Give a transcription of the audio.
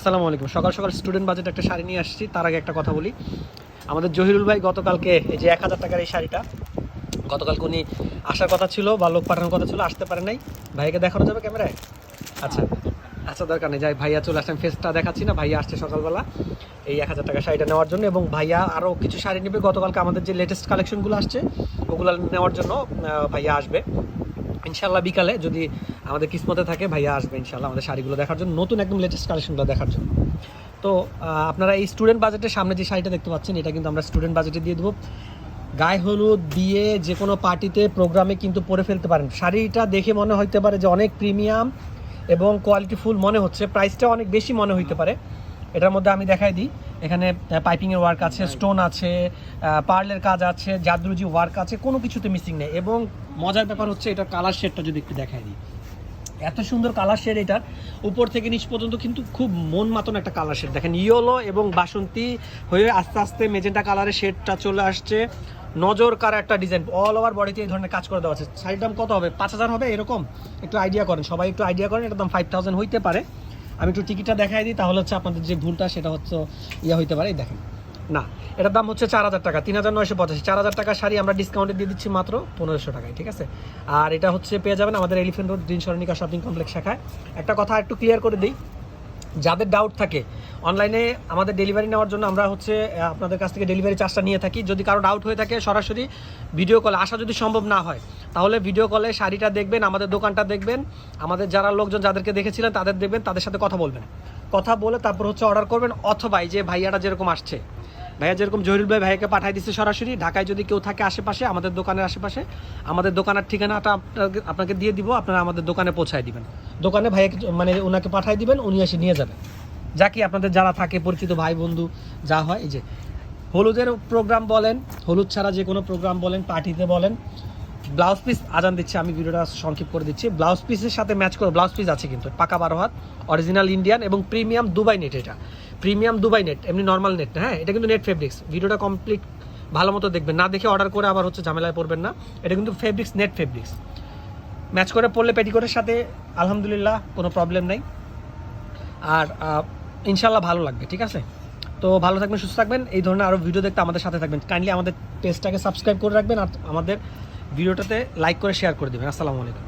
আসসালামু আলাইকুম। সকাল সকাল স্টুডেন্ট বাজেট একটা শাড়ি নিয়ে আসছি। তার আগে একটা কথা বলি, আমাদের জহিরুল ভাই গতকালকে এই যে 1000 টাকার এই শাড়িটা, গতকালকে উনি আসার কথা ছিল বা লোক পাঠানোর কথা ছিল, আসতে পারে নাই। ভাইকে দেখানো যাবে ক্যামেরায়? আচ্ছা আচ্ছা, দরকার নেই, যাই ভাইয়া চলে আসেন, ফেসটা দেখাচ্ছি না। ভাইয়া আসছে সকালবেলা এই 1000 টাকা শাড়িটা নেওয়ার জন্য, এবং ভাইয়া আরও কিছু শাড়ি নেবে। গতকালকে আমাদের যে লেটেস্ট কালেকশনগুলো আসছে ওগুলো নেওয়ার জন্য ভাইয়া আসবে ইনশাল্লাহ বিকালে, যদি আমাদের কিসমতে থাকে ভাইয়া আসবে ইনশাল্লাহ আমাদের শাড়িগুলো দেখার জন্য, নতুন একদম লেটেস্ট কালেকশনগুলো দেখার জন্য। তো আপনারা এই স্টুডেন্ট বাজেটের সামনে যে শাড়িটা দেখতে পাচ্ছেন, এটা কিন্তু আমরা স্টুডেন্ট বাজেটে দিয়ে দেবো। গায়ে হলুদ দিয়ে যে কোনো পার্টিতে প্রোগ্রামে কিন্তু পরে ফেলতে পারেন। শাড়িটা দেখে মনে হতে পারে যে অনেক প্রিমিয়াম এবং কোয়ালিটিফুল মনে হচ্ছে, প্রাইসটা অনেক বেশি মনে হতে পারে। এটার মধ্যে আমি দেখাই দিই, এখানে পাইপিংয়ের ওয়ার্ক আছে, স্টোন আছে, পার্লের কাজ আছে, জাদরুজি ওয়ার্ক আছে, কোনো কিছুতে মিসিং নেই। এবং মজার ব্যাপার হচ্ছে এটার কালার শেডটা যদি একটু দেখাই দিই, এত সুন্দর কালার শেড, এটার উপর থেকে নিচ পর্যন্ত কিন্তু খুব মন মাতন একটা কালার শেড। দেখেন ইয়েলো এবং বাসন্তী হয়ে আস্তে আস্তে মেজেন্টা কালারের শেডটা চলে আসছে। নজর কারা একটা ডিজাইন, অল ওভার বডিতে এই ধরনের কাজ করে দেওয়া আছে। শাড়ির দাম কত হবে? 5000 হবে এরকম? একটু আইডিয়া করেন, সবাই একটু আইডিয়া করেন। এটার দাম 5000 হইতে পারে। আমি একটু টিকিটটা দেখাই দিই, তাহলে হচ্ছে আপনাদের যে ভুলটা সেটা হচ্ছে হইতে পারে। দেখেন না, এটার দাম হচ্ছে 4000 টাকা, 3985। 4000 টাকা শাড়ি আমরা ডিসকাউন্টে দিয়ে দিচ্ছি মাত্র 1500 টাকায়, ঠিক আছে? আর এটা হচ্ছে পেয়ে যাবেন আমাদের এলিফেন্ট রোড গ্রিন সরণিকা শপিং কমপ্লেক্স শাখায়। একটা কথা একটু ক্লিয়ার করে দিই, যাদের ডাউট থাকে অনলাইনে আমাদের ডেলিভারি নেওয়ার জন্য আমরা হচ্ছে আপনাদের কাছ থেকে ডেলিভারি চার্জটা নিয়ে থাকি। যদি কারো ডাউট হয়ে থাকে সরাসরি ভিডিও কলে আসা যদি সম্ভব না হয়, তাহলে ভিডিও কলে শাড়িটা দেখবেন, আমাদের দোকানটা দেখবেন, আমাদের যারা লোকজন যাদেরকে দেখেছিলেন তাদের দেখবেন, তাদের সাথে কথা বলবেন, কথা বলে তারপর হচ্ছে অর্ডার করবেন। অথবা এই যে ভাইয়াটা যেরকম আসছে, ভাইয়া যেরকম জহিরুল ভাই ভাইয়াকে পাঠিয়ে দিচ্ছে সরাসরি। ঢাকায় যদি কেউ থাকে আশেপাশে, আমাদের দোকানের আশেপাশে, আমাদের দোকানের ঠিকানাটা আপনাকে দিয়ে দিব, আপনারা আমাদের দোকানে পৌঁছায় দিবেন। দোকানে ভাইয়াকে মানে ওনাকে পাঠিয়ে দিবেন, উনি এসে নিয়ে যাবেন। যা কি আপনাদের যারা থাকে পরিচিত ভাই বন্ধু যা হয়, এই যে হলুদের প্রোগ্রাম বলেন, হলুদ ছাড়া যে কোনো প্রোগ্রাম বলেন, পার্টিতে বলেন, ব্লাউজ পিস আজান দিচ্ছে, আমি ভিডিওটা সংক্ষিপ্ত করে দিচ্ছি। ব্লাউজ পিসের সাথে ম্যাচ করে ব্লাউজ পিস আছে কিন্তু পাকা 12 হাত, অরিজিনাল ইন্ডিয়ান এবং প্রিমিয়াম দুবাই নেট। এটা প্রিমিয়াম দুবাই নেট, এমনি নর্মাল নেট না, হ্যাঁ, এটা কিন্তু নেট ফেব্রিক্স। ভিডিওটা কমপ্লিট ভালো মতো দেখবেন, না দেখে অর্ডার করে আবার হচ্ছে ঝামেলায় পড়বেন না। এটা কিন্তু ফেব্রিক্স, নেট ফেব্রিক্স। ম্যাচ করে পরলে পেটিকোটের সাথে আলহামদুলিল্লাহ কোনো প্রবলেম নেই। আর ইনশাল্লাহ ভালো লাগবে, ঠিক আছে? তো ভালো থাকবেন, সুস্থ থাকবেন। এই ধরনের আরও ভিডিও দেখতে আমাদের সাথে থাকবেন। কাইন্ডলি আমাদের পেজটাকে সাবস্ক্রাইব করে রাখবেন আর আমাদের ভিডিওটাতে লাইক করে শেয়ার করে দেবেন। আসসালামু আলাইকুম।